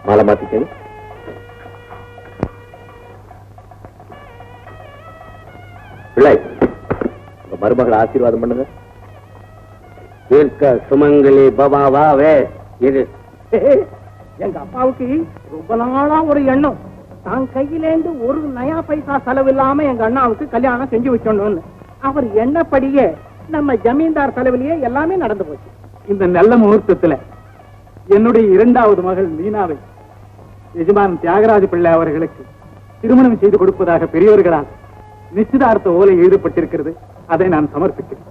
மாலை மாத்திக்க. பிள்ளை, உங்க மருமகளை ஆசீர்வாதம் பண்ணுங்க. தீர்க்க சுமங்கலி பவாவே. இது எங்க அப்பாவுக்கு ரொம்ப நாளா ஒரு எண்ணம், தான் கையிலேந்து ஒரு நயா பைசா செலவில்லாம எங்க அண்ணாவுக்கு கல்யாணம் செஞ்சு வச்சோன்னு. அவர் எண்ணப்படியே நம்ம ஜமீன்தார் செலவிலேயே எல்லாமே நடந்து போச்சு. இந்த நல்ல முகூர்த்தத்துல என்னுடைய இரண்டாவது மகள் மீனாவை எஜமான் தியாகராஜ பிள்ளை அவர்களுக்கு திருமணம் செய்து கொடுப்பதாக பெரியவர்களால் நிச்சயதார்த்த ஓலை எழுதப்பட்டிருக்கிறது. அதை நான் சமர்ப்பிக்கிறேன்.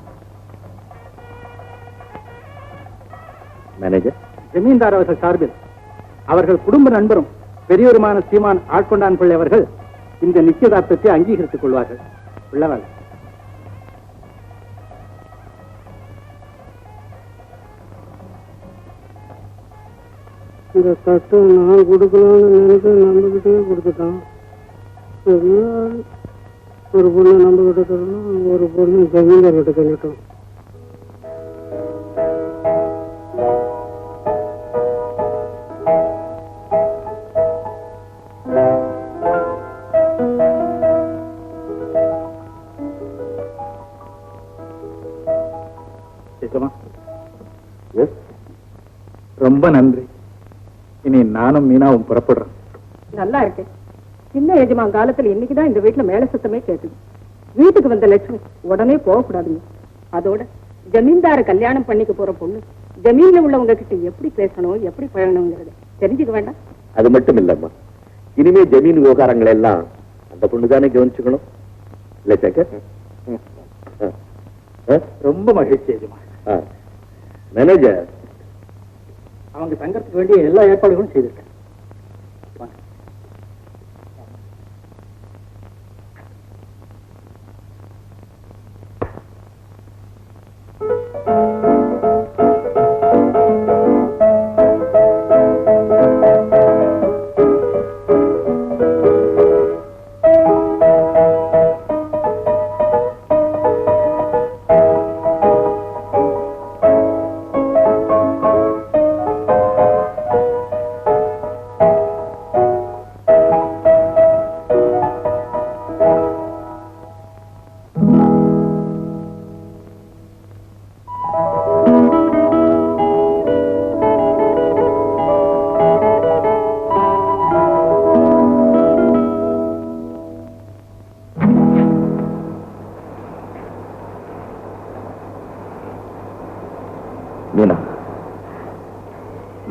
மேனேஜர், ஜமீன்தார் அவர்கள் சார்பில் அவர்கள் குடும்ப நண்பரும் பெரியவருமான சீமான் ஆட்கொண்டான் பிள்ளை அவர்கள் இந்த நிச்சயதார்த்தத்தை அங்கீகரித்துக் கொள்வார்கள். பிள்ளைவாள், இந்த தட்டு நான் கொடுக்கலாம்னு நினைச்சு நம்பிக்கிட்டே கொடுத்துட்டான். ஒரு பொண்ணு நம்பிக்கிட்ட தரணும், ஒரு பொண்ணு ஜமீன்தார் கிட்ட தரட்டும். ரொம்ப நன்றி. இனி நானும் மீனாவும் புறப்படுறோம். நல்லா இருக்கு. சின்ன எஜமான் காலத்துல இன்னைக்குதான் இந்த வீட்டுல மேல சத்தமே கேட்டுது. வீட்டுக்கு வந்த லட்சுமி உடனே போகக்கூடாதுங்க. அதோட ஜமீன்தார கல்யாணம் பண்ணிக்க போற பொண்ணு ஜமீன்ல உள்ளவங்க கிட்ட எப்படி பேசணும், எப்படி பழகணுங்கிறது தெரிஞ்சுக்க வேண்டாம். அது மட்டும் இல்லம்மா, இனிமே ஜமீன் விவகாரங்கள் எல்லாம் அந்த பொண்ணுதானே கவனிச்சுக்கணும். இல்ல சேகர்? ரொம்ப மகிழ்ச்சி எஜமான். மேனேஜர், அவங்க தங்கறதுக்கு வேண்டிய எல்லா ஏற்பாடுகளும் செய்திருக்கேன்.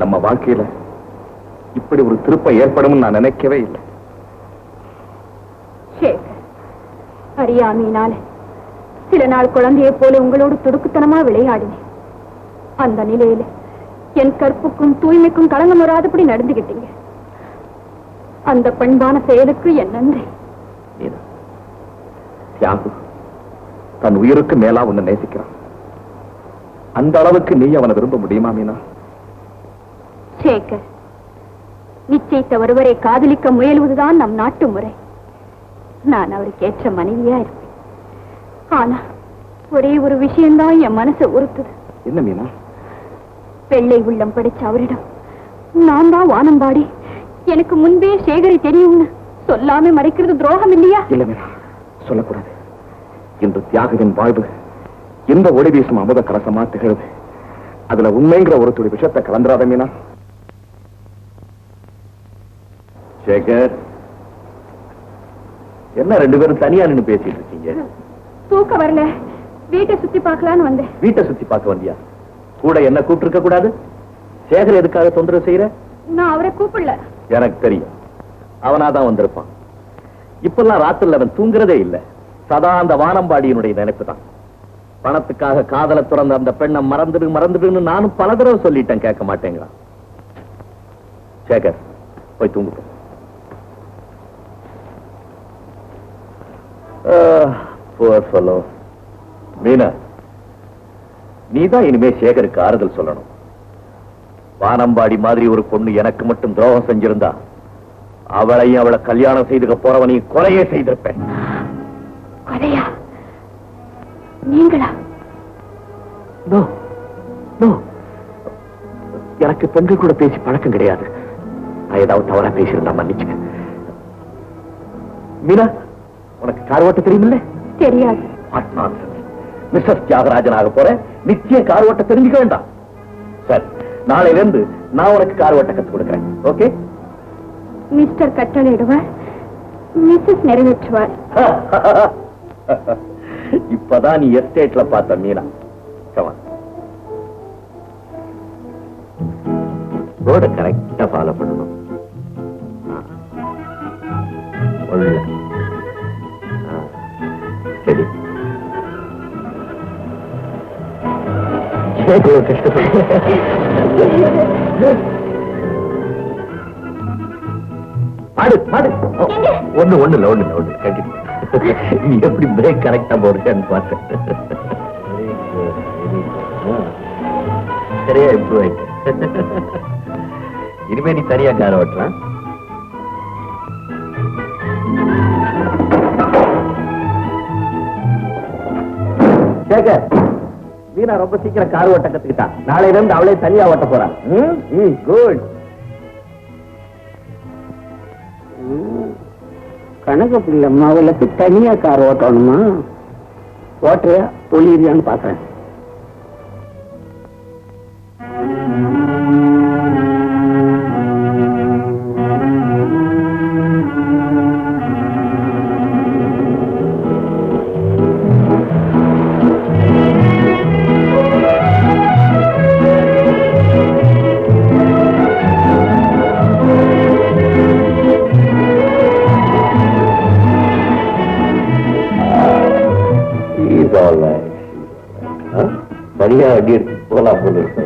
நம்ம வாழ்க்கையில இப்படி ஒரு திருப்பம் ஏற்படும் நான் நினைக்கவே இல்லை. அறியாமையினால சில நாள் குழந்தையை போல உங்களோடு துடுக்குத்தனமா விளையாடினேன். அந்த நிலையில என் கற்புக்கும் தூய்மைக்கும் களங்கம் வராதபடி நடந்துகிட்டீங்க. அந்த பண்பான செயலுக்கு என் நன்றி. தியாகு தன் உயிருக்கு மேலா உன்னை நேசிக்கிறான். அந்த அளவுக்கு நீ அவனை விரும்ப முடியுமா மீனா? சேகர், நிச்சயித்த ஒருவரை காதலிக்க முயல்வதுதான் நம் நாட்டு முறை. நான் அவருக்கு ஏற்ற மனைவியா இருப்பேன். ஆனா ஒரே ஒரு விஷயம்தான் என் மனசை உறுத்துது. என்ன மீனா? வெள்ளை உள்ளம் படிச்ச அவரிடம் நான் தான் வானம்பாடி எனக்கு முன்பே சேகரை தெரியும்னு சொல்லாம மறைக்கிறது துரோகம் இல்லையா? இல்ல மீனா, சொல்லக்கூடாது. இன்று தியாகுவின் வாழ்வு இந்த ஒளி வீசும் அமுத கலசமா திகழ்வு. அதுல உண்மைங்கிற ஒரு துளி விஷத்தை கலந்துராத மீனா. சேகர், என்ன ரெண்டு பேரும் தனியா நின்னு பேசிட்டு இருக்கீங்க? தூக்க வரல, வீட்டை சுத்தி பார்க்கலான்னு வந்தேன். வீட்டை சுத்தி பார்க்க வந்தியா? கூட என்ன கூப்பிட்டு இருக்க கூடாது? சேகர் எதுக்காக தொந்தரவு செய்யற? நான் அவரை கூப்பிடல. எனக்கு தெரியும், அவனாதான் வந்திருப்பான். இப்பெல்லாம் ராத்திரில அவன் தூங்குறதே இல்லை. சதா அந்த வானம்பாடியினுடைய நினைப்பு தான். பணத்துக்காக காதல துறந்த அந்த பெண்ணை மறந்துடுன்னு நானும் பல தடவை சொல்லிட்டேன், கேட்க மாட்டேங்கிறான். சேகர், போய் தூங்குங்க. மீனா, நீதான் இனிமே சேகருக்கு ஆறுதல் சொல்லணும். வானம்பாடி மாதிரி ஒரு பொண்ணு எனக்கு மட்டும் துரோகம் செஞ்சிருந்தா அவளையும் அவளை கல்யாணம் செய்துக்க போறவனையும் கொலையே செய்திருப்பேன். கொலையா? நீங்களா? நோ நோ, எனக்கு பெண்கள் கூட பேசி பழக்கம் கிடையாது. நான் ஏதாவது தவறா பேசியிருந்தா மன்னிச்சுக்க. மீனா, உனக்கு கார் ஓட்ட தெரியுமில்ல? தெரியாது. மிஸ்டர் தியாகராஜன் ஆக போற, நிச்சயம் கார் ஓட்ட தெரிஞ்சுக்க வேண்டாம். சரி, நாளையில இருந்து நான் உனக்கு கார் ஓட்ட கத்து கொடுக்கிறேன். ஓகே? மிஸ்டர் கட்டளையிடுவார், மிஸ்ஸஸ் நிறைவேற்றுவார். இப்பதான் நீ எஸ்டேட்ல பார்த்த மீனா. ரோட கரெக்டா ஃபாலோ பண்ணணும். சரி, ஒண்ணு ஒண்ணு இல்ல, ஒண்ணு இல்ல, ஒண்ணு கண்டிப்பா. நீ எப்படி பிரேக் கரெக்டா போடுறேன்னு பார்த்தேன். சரியா இம்ப்ரூவ் ஆயிட்டு. இனிமே நீ சரியா கார் ஓட்டலாம். சேகர், வீணா ரொம்ப சீக்கிரம் கார் ஓட்ட கத்துக்கிட்டா. நாளையில இருந்து அவளே தனியா ஓட்ட போறான். குட். கணக்கு பிள்ளை மகளுக்கு தனியா கார் ஓட்டணுமா? ஓட்டையா தொழிறியான்னு பாக்குறேன். தனியா வண்டி எடுத்து போலாம் போல இருக்க.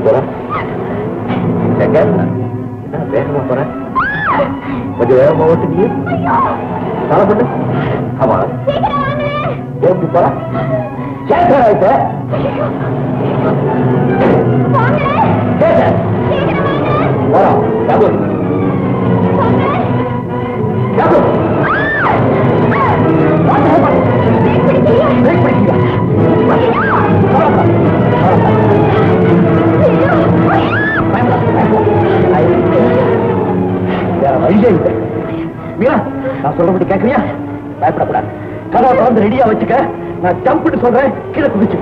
போற என்ன வேகமா போற? கொஞ்சம் வேகமா ஓட்டு. நீ தரப்பட்டு ஆமா எப்படி போற? மீனா, நான் சொல்றபடி கேட்கறியா? பயப்படக்கூடாது. கதவை திறந்து ரெடியா வச்சுக்க. நான் ஜம்ப்னு சொல்றேன், கீழே குதிச்சு.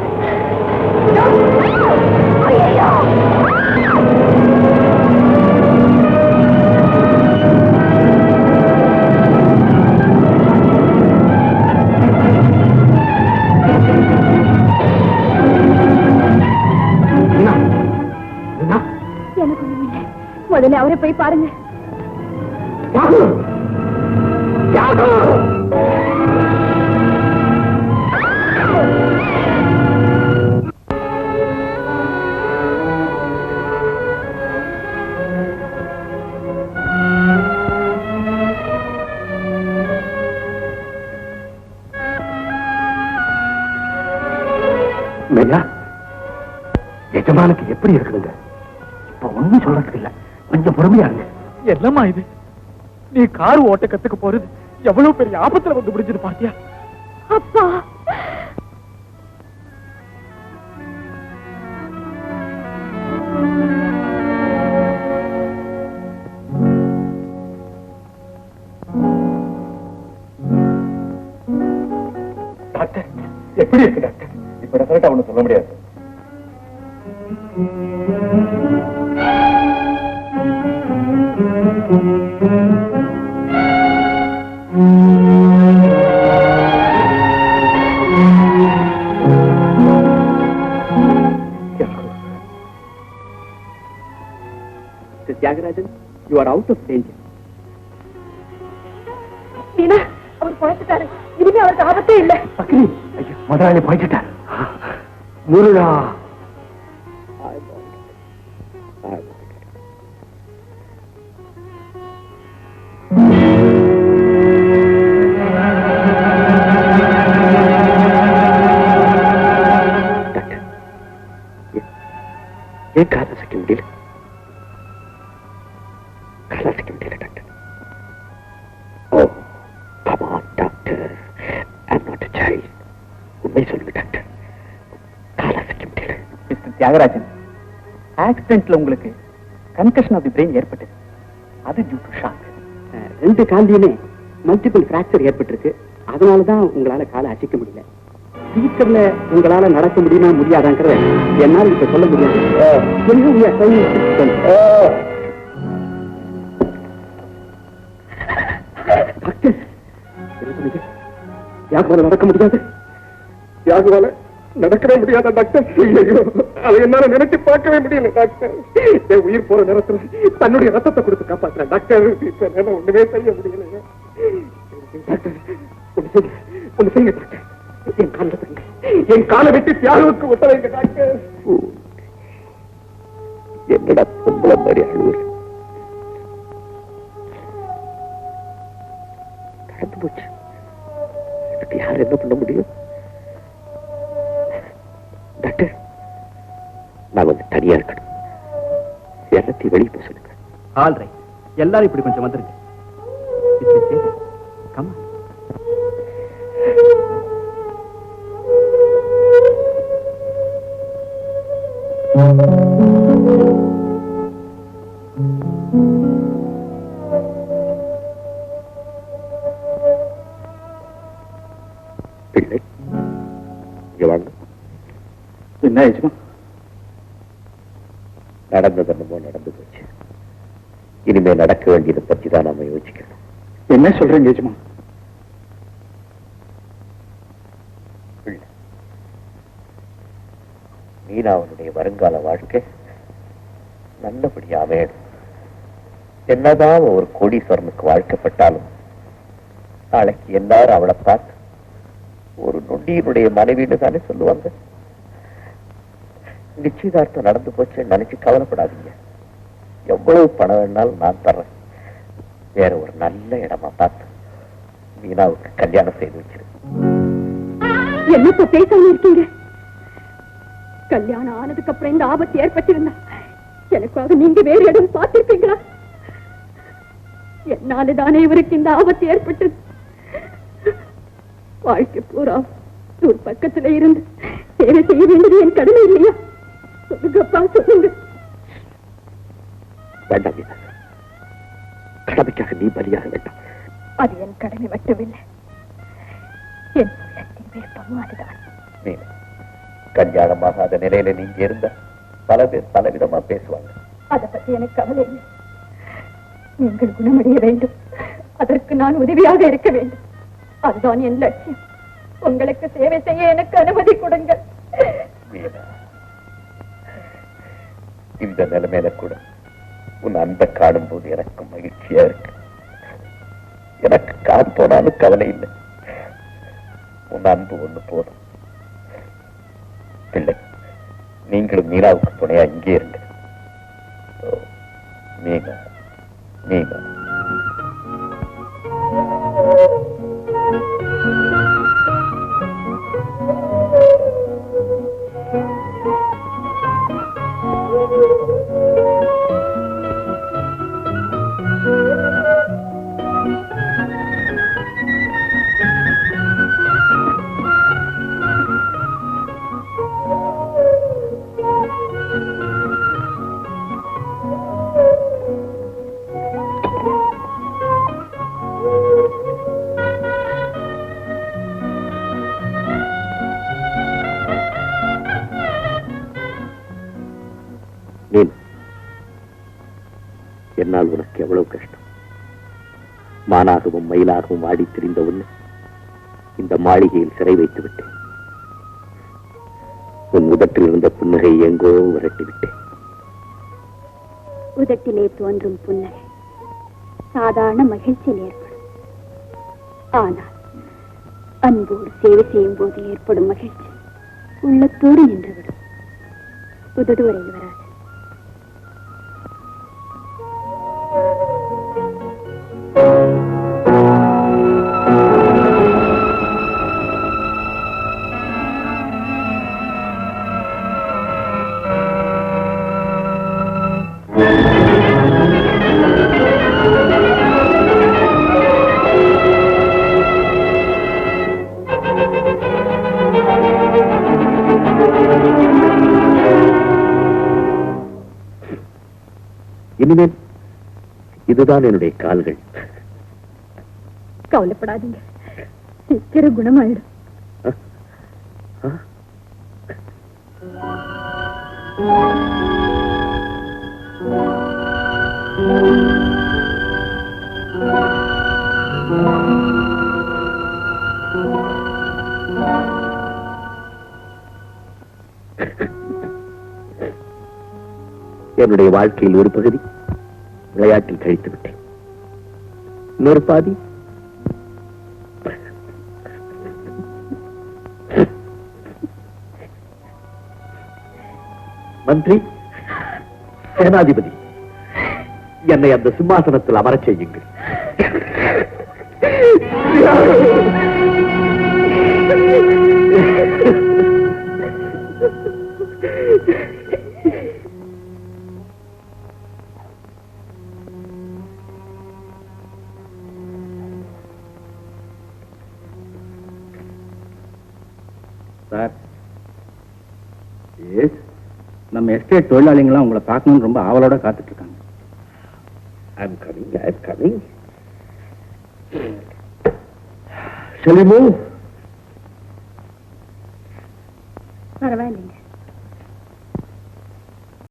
எனக்கு முதல்ல அவரை போய் பாருங்க. எஜமானுக்கு எப்படி இருக்குதுங்க? இப்ப ஒண்ணும் சொல்றதுக்கு இல்ல, கொஞ்சம் பொறுமையா இருங்க. என்னம்மா இது? நீ கார் ஓட்ட கத்துக்க போறது எவ்வளவு பெரிய ஆபத்துல வந்து முடிஞ்சது பாத்தியா? அப்பா, டாக்டர் எப்படி இருக்கு டாக்டர்? இப்ப டெஃபினட்டா ஒண்ணும் சொல்ல முடியாது. Thiagarajan, you are out of danger. Meena, அவர் குறைச்சிட்டாரு. இனிமே அவருக்கு ஆபத்தே இல்லை. அக்னி, ஐயோ, முதலாளி போயிட்டார். முருகா, உண்மை சொல்லுங்க டாக்டர். காலாசிக்க முடியல. மிஸ்டர் தியாகராஜன், ஆக்சிடென்ட்ல உங்களுக்கு கன்கஷன் ஆஃப் தி பிரெயின் ஏற்பட்டது. அது டியூ டு ஷாக். 2 கால்லையுமே மல்டிபிள் பிராக்சர் ஏற்பட்டிருக்கு. அதனாலதான் உங்களால காலை அசைக்க முடியல. ஃபியூச்சர்ல உங்களால நடக்க முடியுமா முடியாதாங்கிறத என்னால இப்ப சொல்ல முடியாது. டாக்டர், யாருவால நடக்க முடியாது? யாருவால நடக்கவே முடியாத டாக்டர்? அதை என்னால நினைச்சு பார்க்கவே முடியல டாக்டர். என் உயிர் போற நேரத்துல தன்னுடைய ரத்தத்தை கொடுத்து காப்பாற்ற டாக்டர். ஒண்ணுமே செய்ய முடியல டாக்டர். ஒண்ணு செய்யுங்க டாக்டர். என் காலை வெட்டி தியாகுவுக்கு உத்தரவுங்க டாக்டர். என்னடா பொம்பளை மாதிரி அழுவுற? நடந்து போச்சு. இதுக்கு யார் என்ன பண்ண முடியும்? டாக்டர், நான் வந்து தனியா இருக்கணும். எல்லாத்தையும் வெளியே போக சொல்லுங்க. All right. எல்லாரும் இப்படி கொஞ்சம் வந்துருங்க. கம். பிள்ளை, இங்க வாங்க. என்ன ஆயிடுச்சுமா? நடந்தது என்னமோ நடந்து போச்சு. இனிமே நடக்க வேண்டியதை பற்றி தான் நாம யோசிக்கணும். என்ன சொல்றேன் கேஜுமா? மீனாவனுடைய வருங்கால வாழ்க்கை நல்லபடியா அமையணும். என்னதான் ஒரு கோடீஸ்வரனுக்கு வாழ்க்கைப்பட்டாலும் நாளைக்கு எல்லாரும் அவளை பார்த்து ஒரு நொண்டியினுடைய மனைவின்னு தானே சொல்லுவாங்க. நிச்சயதார்த்தம் நடந்து போச்சு நினைச்சு கவலைப்படாதீங்க. எவ்வளவு பணம் வேணாலும் நான் தர்றேன். வேற ஒரு நல்ல இடமா பார்த்து மீனாவுக்கு கல்யாணம் செய்து வச்சிரு. என்னப்ப பேசாம இருக்கீங்க? கல்யாணம் ஆனதுக்கு அப்புறம் இந்த ஆபத்து ஏற்பட்டிருந்தா எனக்காக நீங்க வேறு இடம் பார்த்திருப்பீங்களா? என்னாலதானே இவருக்கு இந்த ஆபத்து ஏற்பட்டது. வாழ்க்கை பூரா ஒரு பக்கத்துல இருந்து சேவை செய்ய வேண்டியது என் கடமை இல்லையா? சொல்லுங்கப்பா, சொல்லுங்க. வேண்டாம் மீனா, கடமைக்காக நீ பலியாக வேண்டாம். அது என் கடமை மட்டுமில்லை, என் உள்ளத்தின் விருப்பமும் அதுதான். மீனா, கல்யாணமாகாத நிலையில நீங்க இருந்தா பல பேர் பலவிதமா பேசுவாங்க. அதை பத்தி எனக்கு கவலை இல்லை. நீங்கள் குணமடைய வேண்டும், அதற்கு நான் உதவியாக இருக்க வேண்டும். அதுதான் என் லட்சியம். உங்களுக்கு சேவை செய்ய எனக்கு அனுமதி கொடுங்கள். மீனா, இந்த நிலைமையில கூட உன் அன்பை காணும் போது எனக்கு மகிழ்ச்சியா இருக்கு. எனக்கு காண் போனாலும் கவலை இல்லை. உன் அன்பு ஒண்ணு போதும். பிள்ளை, நீங்களும் மீனாவுக்கு துணையா இங்கே இருங்க. மீனா, மீனா. என்னால் உனக்கு எவ்வளவு கஷ்டம். மானாகவும் மயிலாகவும் ஆடி திரிந்த உன்னை இந்த மாளிகையில் சிறை வைத்து விட்டேன். உன் உதட்டில் இருந்த புன்னகை எங்கோ விரட்டி விட்டேன். உதட்டிலே தோன்றும் புன்னகை சாதாரண மகிழ்ச்சியில் ஏற்படும். ஆனால் அன்போடு சேவை செய்யும் போது ஏற்படும் மகிழ்ச்சி உள்ளத்தோடு நின்றுவிடும், உதடு வரையில் வராது. இதுதான் என்னுடைய கால்கள். கவலைப்படாதீங்க, சீக்கிரம் குணமாயிடும். என்னுடைய வாழ்க்கையில் ஒரு பகுதி விளையாட்டில் கழித்து விட்டேன். இன்னொரு பாதி மந்திரி, சேனாதிபதி, என்னை அந்த சிம்மாசனத்தில் அமரச் செய்யுங்கள். சார், நம்ம எஸ்டேட் தொழிலாளிங்களாம் உங்களை பார்க்கணும்னு ரொம்ப ஆவலோட காத்துட்டு இருக்காங்க. I'm coming. Shall we move? பரவாயில்லைங்க.